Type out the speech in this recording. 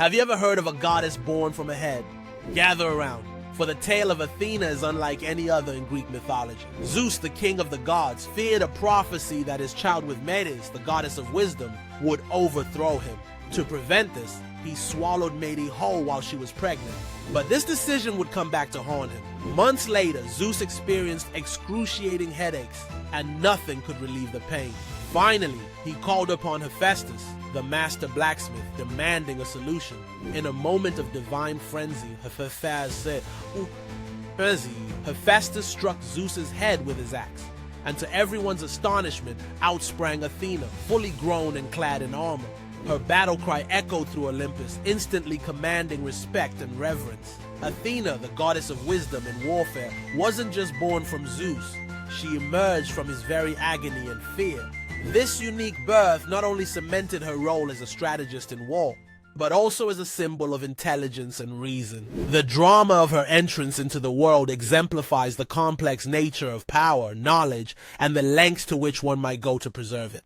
Have you ever heard of a goddess born from a head? Gather around, for the tale of Athena is unlike any other in Greek mythology. Zeus, the king of the gods, feared a prophecy that his child with Medes, the goddess of wisdom, would overthrow him. To prevent this, he swallowed Medes whole while she was pregnant. But this decision would come back to haunt him. Months later, Zeus experienced excruciating headaches, and nothing could relieve the pain. Finally, he called upon Hephaestus, the master blacksmith, demanding a solution. In a moment of divine frenzy, Hephaestus struck Zeus's head with his axe, and to everyone's astonishment, out sprang Athena, fully grown and clad in armor. Her battle cry echoed through Olympus, instantly commanding respect and reverence. Athena, the goddess of wisdom and warfare, wasn't just born from Zeus. She emerged from his very agony and fear. This unique birth not only cemented her role as a strategist in war, but also as a symbol of intelligence and reason. The drama of her entrance into the world exemplifies the complex nature of power, knowledge, and the lengths to which one might go to preserve it.